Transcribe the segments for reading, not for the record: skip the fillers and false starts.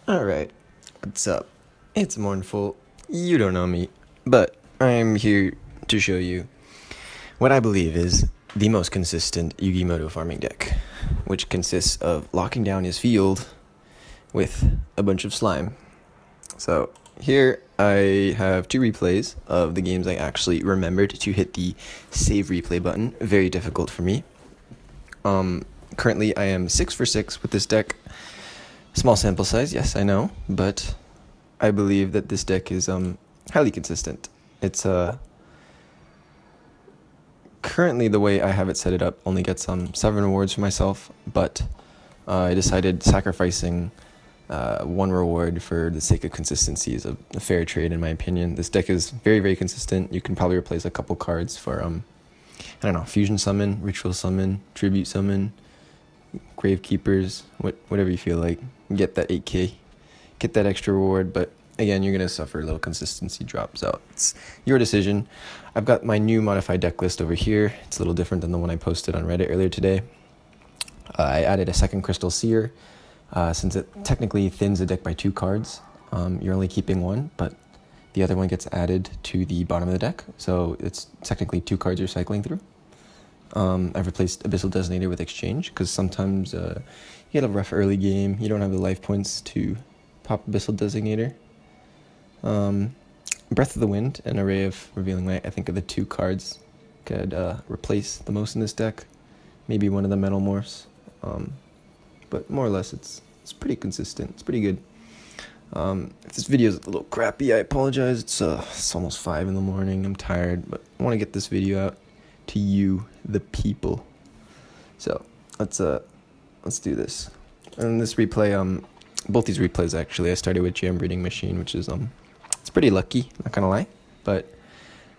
Alright, what's up? It's Mournful. You don't know me, but I'm here to show you what I believe is the most consistent Yugi Muto farming deck, which consists of locking down his field with a bunch of slime. So here I have two replays of the games I actually remembered to hit the save replay button. Very difficult for me. Currently I am 6 for 6 with this deck. Small sample size, yes, I know, but I believe that this deck is highly consistent. It's currently the way I have it set it up only gets 7 rewards for myself, but I decided sacrificing 1 reward for the sake of consistency is a fair trade in my opinion. This deck is very, very consistent. You can probably replace a couple cards for I don't know, fusion summon, ritual summon, tribute summon, gravekeepers, whatever you feel like. Get that 8k, get that extra reward, but again, you're going to suffer a little consistency drop, so it's your decision. I've got my new modified deck list over here. It's a little different than the one I posted on Reddit earlier today. I added a second Crystal Seer, since it technically thins the deck by 2 cards. You're only keeping 1, but the other one gets added to the bottom of the deck, so it's technically 2 cards you're cycling through. I've replaced Abyssal Designator with Exchange, because sometimes you get a rough early game, you don't have the life points to pop Abyssal Designator. Breath of the Wind and Array of Revealing Light, I think, are the 2 cards could replace the most in this deck. Maybe one of the Metal Morphs, but more or less it's pretty consistent, it's pretty good. If this video is a little crappy, I apologize. It's almost 5 in the morning, I'm tired, but I want to get this video out to you, the people. So let's do this. And this replay, both these replays actually, I started with Jam Breeding Machine, which is it's pretty lucky, not gonna lie. But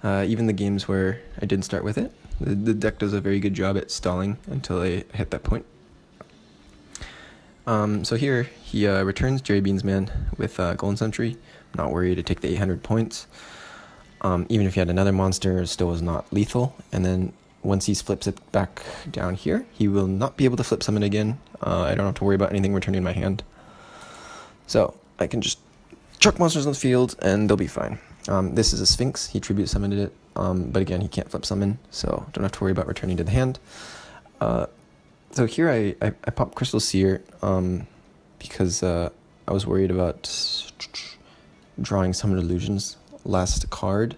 even the games where I didn't start with it, the deck does a very good job at stalling until I hit that point. So here he returns Jerry Beans Man with Golden Sentry. I'm not worried to take the 800 points. Even if he had another monster, it still was not lethal. And then once he flips it back down here, he will not be able to flip summon again. I don't have to worry about anything returning in my hand. So I can just chuck monsters on the field and they'll be fine. This is a Sphinx. He tribute summoned it, but again, he can't flip summon, so don't have to worry about returning to the hand. So here I popped Crystal Seer because I was worried about drawing Summoned Illusions last card,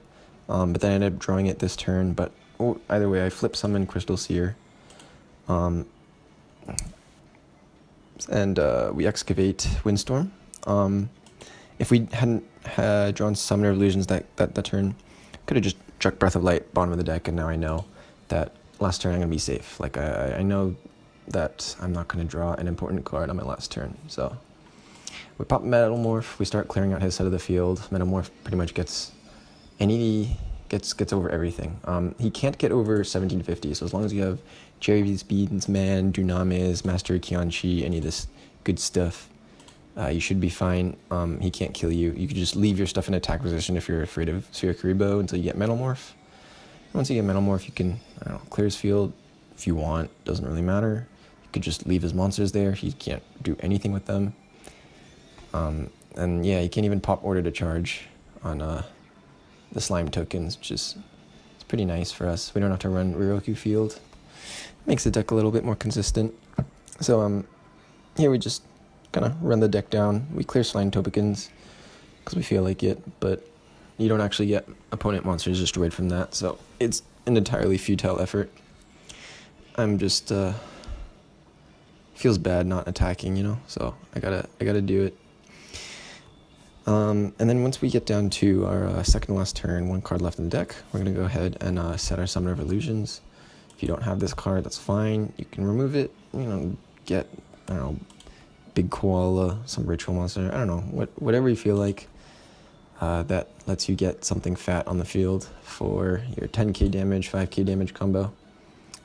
but then I ended up drawing it this turn. But either way, I flip summon Crystal Seer, and we excavate Windstorm. If we hadn't drawn Summoner of Illusions that turn, could have just chucked Breath of Light bottom of the deck, and now I know that last turn I'm gonna be safe. Like I know that I'm not gonna draw an important card on my last turn. So we pop Metal Morph, we start clearing out his side of the field. Metal Morph pretty much gets over everything. He can't get over 1750, so as long as you have Jerry Beans Man, Dunamis, Master Kianchi, any of this good stuff, you should be fine. He can't kill you. You can just leave your stuff in attack position if you're afraid of Suikaribo until you get Metal Morph. Once you get Metal Morph, you can, I don't know, clear his field if you want. Doesn't really matter. You could just leave his monsters there. He can't do anything with them. And yeah, you can't even pop Order to Charge on the slime tokens, which is it's pretty nice for us. We don't have to run Ryokyu Field. Makes the deck a little bit more consistent. So here we just kind of run the deck down. We clear slime tokens because we feel like it, but you don't actually get opponent monsters destroyed from that, so it's an entirely futile effort. I'm just feels bad not attacking, you know, so I gotta do it. And then once we get down to our second last turn, 1 card left in the deck, we're gonna go ahead and set our Summoner of Illusions. If you don't have this card, that's fine. You can remove it, you know, get, I don't know, Big Koala, some ritual monster, I don't know, whatever you feel like that lets you get something fat on the field for your 10k damage, 5k damage combo.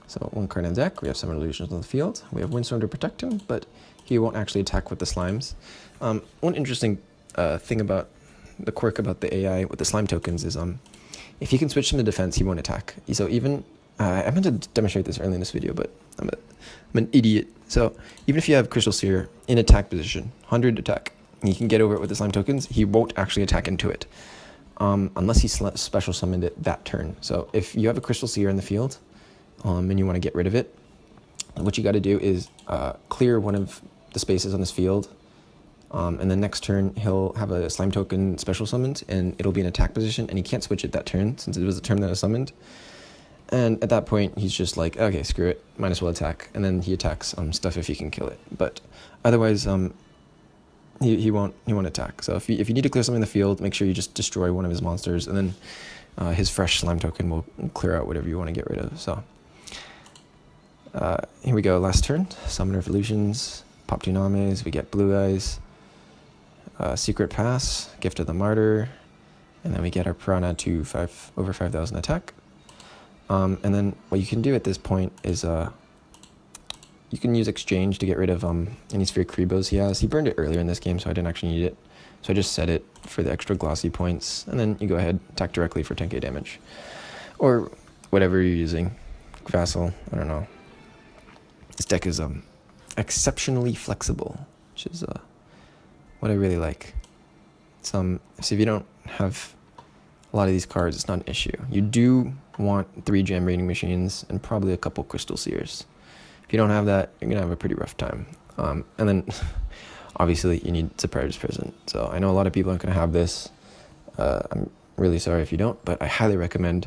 So 1 card in the deck, we have Summoner Illusions on the field. We have Windstorm to protect him, but he won't actually attack with the slimes. One interesting thing about the quirk about the AI with the slime tokens is if he can switch them to defense, he won't attack. So even I meant to demonstrate this early in this video, but I'm an idiot. So even if you have Crystal Seer in attack position, 100 attack, he can get over it with the slime tokens. He won't actually attack into it unless he special summoned it that turn. So if you have a Crystal Seer in the field and you want to get rid of it, what you got to do is clear one of the spaces on his field, and then next turn he'll have a slime token special summoned, and it'll be in attack position, and he can't switch it that turn since it was the turn that was summoned. And at that point, he's just like, okay, screw it, might as well attack, and then he attacks stuff if he can kill it. But otherwise, he won't attack. So if you need to clear something in the field, make sure you just destroy one of his monsters, and then his fresh slime token will clear out whatever you want to get rid of. So here we go, last turn, Summoner of Illusions, pop 2 Names, we get Blue Eyes, Secret Pass, Gift of the Martyr, and then we get our Piranha to over 5,000 attack. And then what you can do at this point is you can use Exchange to get rid of any Sphere Kribos he has. He burned it earlier in this game, so I didn't actually need it. So I just set it for the extra glossy points, and then you go ahead, attack directly for 10k damage. Or whatever you're using. Vassal, I don't know. This deck is exceptionally flexible, which is what I really like. So if you don't have a lot of these cards, it's not an issue. You do want 3 Gem Raiding Machines and probably a couple Crystal Seers. If you don't have that, you're going to have a pretty rough time. And then, obviously, you need Surprise Present. So I know a lot of people aren't going to have this. I'm really sorry if you don't, but I highly recommend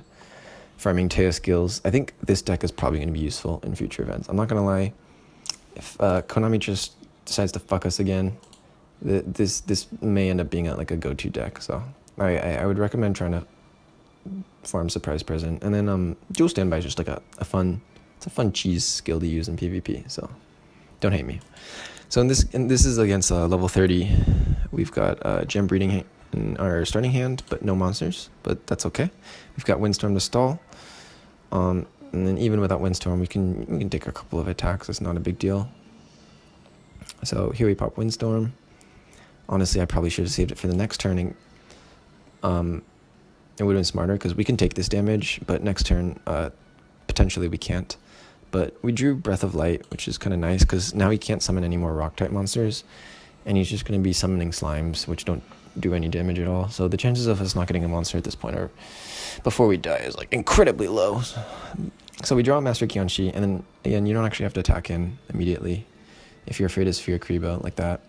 farming Teo Skills. I think this deck is probably going to be useful in future events. I'm not going to lie. If Konami just decides to fuck us again, this may end up being like a go-to deck. So I would recommend trying to farm Surprise Present. And then Dual Standby is just like a fun cheese skill to use in PvP. So don't hate me. So this is against level 30. We've got Gem Breeding in our starting hand, but no monsters. But that's okay. We've got Windstorm to stall. And then even without Windstorm, we can take a couple of attacks. It's not a big deal. So here we pop Windstorm. Honestly, I probably should have saved it for the next turn. It would have been smarter because we can take this damage, but next turn, potentially we can't. But we drew Breath of Light, which is kind of nice because now he can't summon any more Rock-type monsters, and he's just going to be summoning Slimes, which don't do any damage at all. So the chances of us not getting a monster at this point are, before we die, is like incredibly low. So we draw Master Kyonshi, and then again, you don't actually have to attack in immediately if you're afraid of Sphere Kribo like that.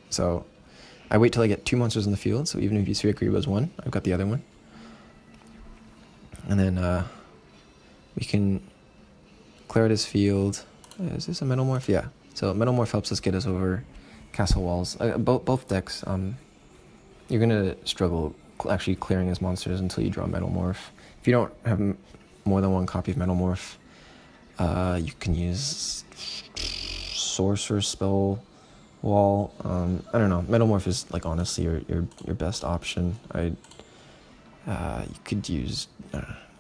So I wait till I get 2 monsters in the field, so even if you Sphere Kribo's 1, I've got the other one. And then we can clear out his field. Is this a Metalmorph? Yeah. So Metalmorph helps us get us over castle walls. Both decks, you're going to struggle actually clearing his monsters until you draw Metalmorph. If you don't have more than 1 copy of Metalmorph, you can use Sorcerer Spell Wall. I don't know. Metalmorph is like honestly your best option. You could use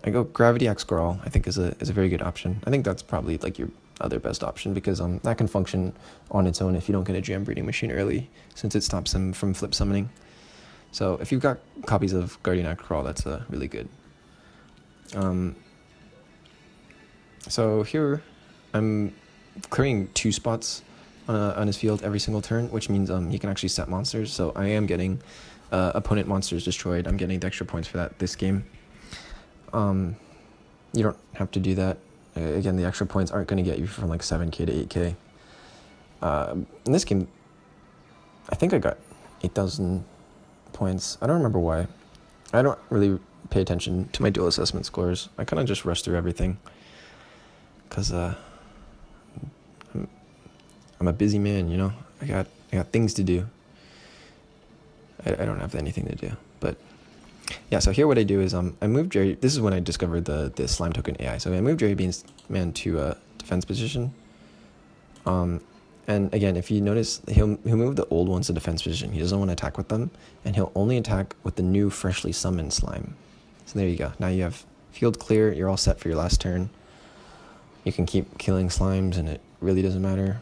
I go Gravity Axe Growl. I think is a very good option. I think that's probably like your other best option because that can function on its own if you don't get a Gem Breeding Machine early, since it stops him from flip summoning. So if you've got copies of Guardian Axe Growl, that's really good. So here I'm clearing 2 spots on his field every single turn, which means he can actually set monsters. So I am getting opponent monsters destroyed. I'm getting the extra points for that this game. You don't have to do that. Again, the extra points aren't going to get you from like 7k to 8k. In this game, I think I got 8,000 points. I don't remember why. I don't really pay attention to my dual assessment scores. I kind of just rush through everything because I'm a busy man, you know. I got things to do. I don't have anything to do, but yeah. So here, what I do is I move Jerry. This is when I discovered the slime token AI. So I moved Jerry Beans Man to defense position. And again, if you notice, he'll move the old ones to defense position. He doesn't want to attack with them, and he'll only attack with the new freshly summoned slime. So there you go. Now you have field clear. You're all set for your last turn. You can keep killing slimes, and it really doesn't matter.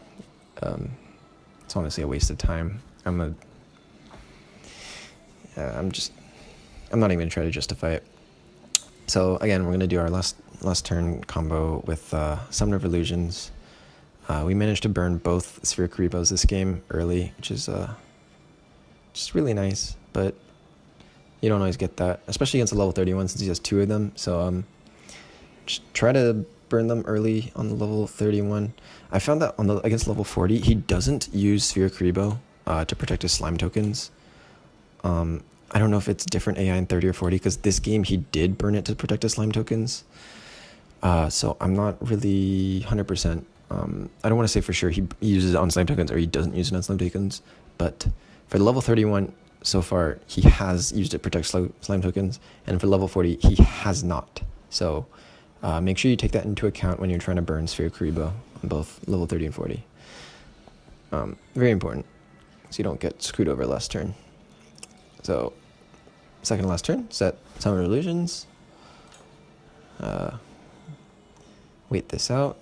It's honestly a waste of time. I'm not even gonna try to justify it. So again, we're gonna do our last turn combo with Summoner of Illusions. We managed to burn both Sphere Karibos this game early, which is Just really nice, but you don't always get that, especially against a level 31 since he has 2 of them. So just try to burn them early on the level 31. I found that against level 40, he doesn't use Sphere Karibo to protect his slime tokens. I don't know if it's different AI in 30 or 40, because this game he did burn it to protect his slime tokens. So I'm not really 100%. I don't want to say for sure he uses it on slime tokens or he doesn't use it on slime tokens, but for the level 31 so far, he has used it to protect slime tokens, and for level 40, he has not. So make sure you take that into account when you're trying to burn Sphere Karibo on both level 30 and 40. Very important, so you don't get screwed over last turn. So, second to last turn, set Summon Illusions. Wait this out.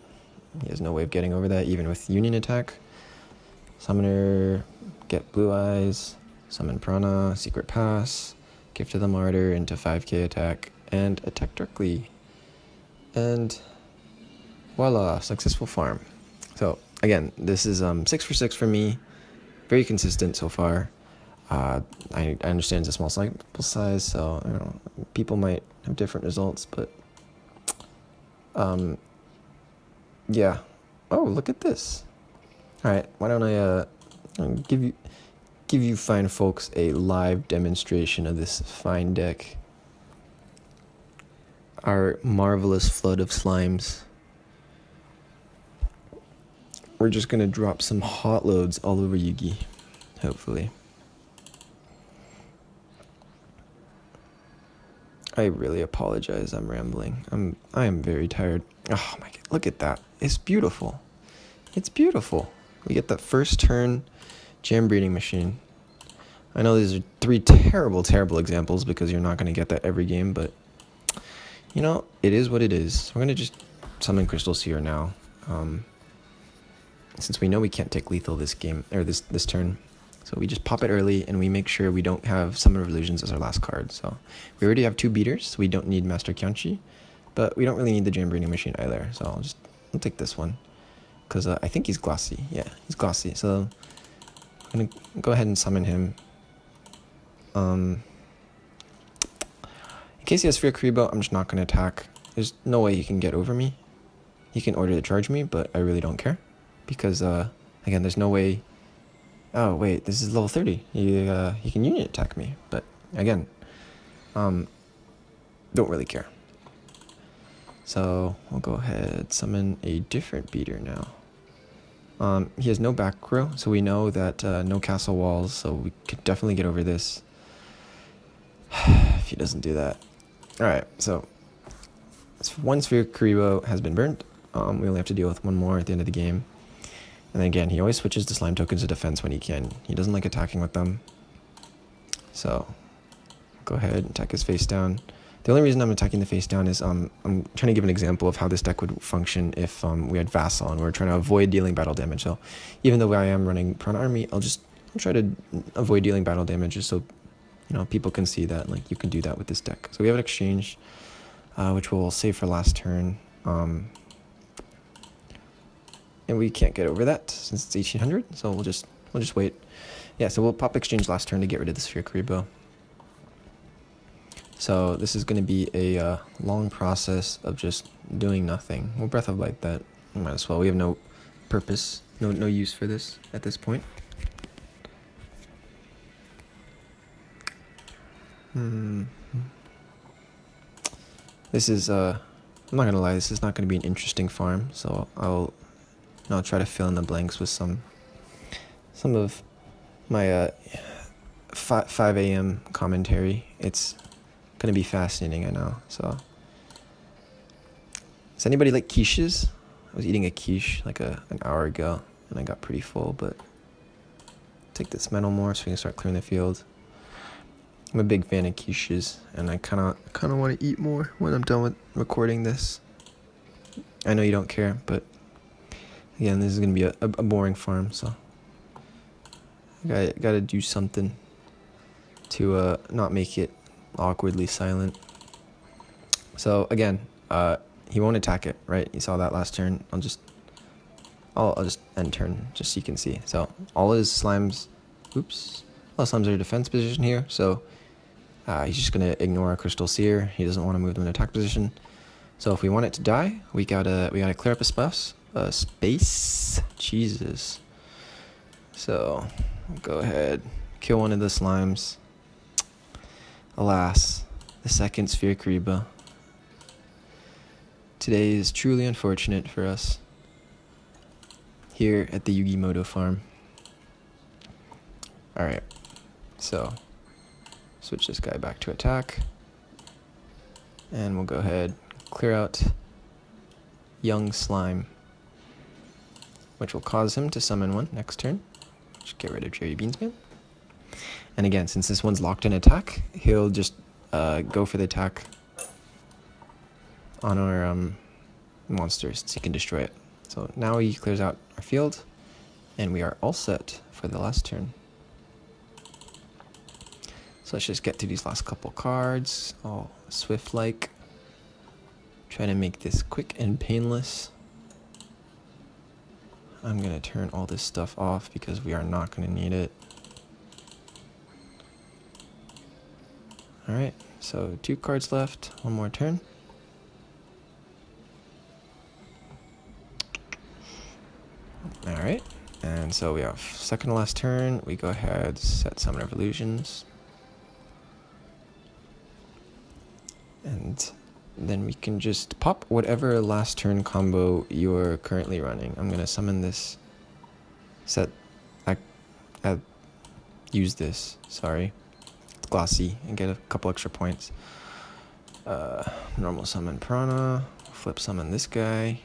He has no way of getting over that, even with Union attack. Summoner, get Blue Eyes, Summon Prana, Secret Pass, Gift of the Martyr into 5k attack, and attack directly. And voila, successful farm. So, again, this is 6 for 6 for me. Very consistent so far. I understand it's a small sample size, so I don't know, people might have different results, but yeah. Oh, look at this. All right, why don't I give you fine folks a live demonstration of this fine deck. Our marvelous flood of slimes. We're just gonna drop some hot loads all over Yugi, hopefully. I really apologize, I'm rambling. I am very tired. Oh my god, look at that. It's beautiful. It's beautiful. We get that first turn Jam Breeding Machine. I know these are 3 terrible, terrible examples because you're not going to get that every game, but you know, it is what it is. We're going to just summon Crystal Seer now. Since we know we can't take lethal this game, or this turn. So we just pop it early, and we make sure we don't have Summon of Illusions as our last card. So we already have 2 beaters, so we don't need Master Kyonchi, but we don't really need the Jam Breeding Machine either. So I'll take this one, because I think he's glossy. Yeah, he's glossy. So I'm gonna go ahead and summon him. In case he has Sphere Karibo, I'm just not gonna attack. There's no way he can get over me. He can order to charge me, but I really don't care, because again, there's no way. Oh wait, this is level 30. He can Union attack me, but again, don't really care. So we'll go ahead, summon a different beater now. He has no back row, so we know that no castle walls, so we could definitely get over this if he doesn't do that. Alright, so 1 Sphere Karibo has been burnt. We only have to deal with 1 more at the end of the game. And then again, he always switches the slime tokens to defense when he can. He doesn't like attacking with them. So go ahead and attack his face down. The only reason I'm attacking the face down is I'm trying to give an example of how this deck would function if we had Vassal and we're trying to avoid dealing battle damage. So even though I am running Prana Army, I'll try to avoid dealing battle damage just so people can see that like you can do that with this deck. So we have an exchange, which we'll save for last turn. And we can't get over that since it's 1800, so we'll just wait. Yeah, so we'll pop exchange last turn to get rid of the Sphere Karibo. So this is going to be a long process of just doing nothing. We'll Breath of Light that. Might as well. We have no purpose, no use for this at this point. This is I'm not gonna lie. This is not gonna be an interesting farm. So I'll try to fill in the blanks with some of my 5 a.m. commentary. It's gonna be fascinating, I know. So, does anybody like quiches? I was eating a quiche like an hour ago, and I got pretty full. But take this metal more so we can start clearing the field. I'm a big fan of quiches, and I kind of want to eat more when I'm done with recording this. I know you don't care, but again, this is gonna be a boring farm, so I gotta do something to not make it awkwardly silent. So again, he won't attack it, right? You saw that last turn. I'll just end turn just so you can see. So all his slimes, oops, lot of slimes are in defense position here, so he's just gonna ignore our Crystal Seer. He doesn't want to move them in attack position. So if we want it to die, we gotta clear up a space. Jesus. So go ahead, kill one of the slimes. Alas, the second Sphere Kariba. Today is truly unfortunate for us here at the Yugi Muto farm. Alright, so switch this guy back to attack. And we'll go ahead, clear out young slime, which will cause him to summon one next turn. Just get rid of Jerry Beansman. And again, since this one's locked in attack, he'll just go for the attack on our monsters so he can destroy it. So now he clears out our field, and we are all set for the last turn. So let's just get through these last couple cards, all swift-like. Try to make this quick and painless. I'm going to turn all this stuff off because we are not going to need it. Alright, so 2 cards left, one more turn. Alright, and so we have second to last turn. We go ahead, set Summon of Illusions. And then we can just pop whatever last turn combo you're currently running. I'm going to summon this, use this, sorry. It's glossy, and get a couple extra points. Normal summon Prana, flip summon this guy.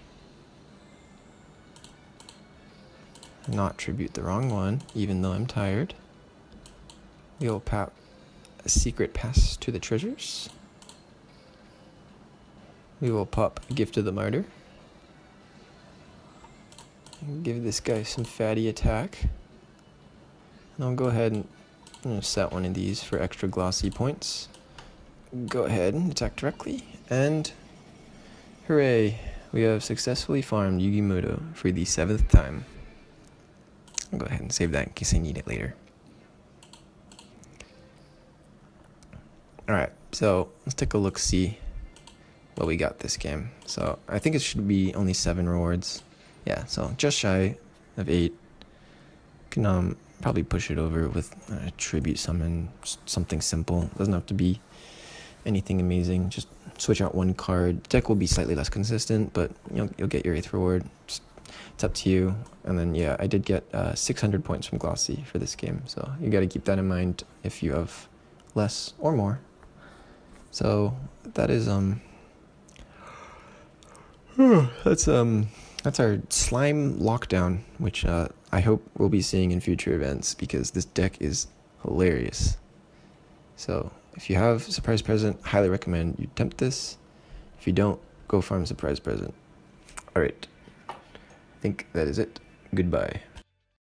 Not tribute the wrong one, even though I'm tired. We'll pop a secret pass to the treasures. We will pop a Gift of the Martyr. And give this guy some fatty attack. And I'll go ahead and set one of these for extra glossy points. Go ahead and attack directly. And hooray! We have successfully farmed Yugi Muto for the 7th time. I'll go ahead and save that in case I need it later. Alright, so let's take a look-see what we got this game. So I think it should be only 7 rewards. Yeah, so just shy of 8. Can probably push it over with a tribute summon, something simple. Doesn't have to be anything amazing. Just switch out one card. Deck will be slightly less consistent, but you'll get your 8th reward. It's up to you. And then yeah, I did get 600 points from Glossy for this game, so you got to keep that in mind if you have less or more. So that is that's our slime lockdown, which I hope we'll be seeing in future events because this deck is hilarious. So if you have Surprise Present, highly recommend you attempt this. If you don't, go farm Surprise Present. Alright, I think that is it. Goodbye.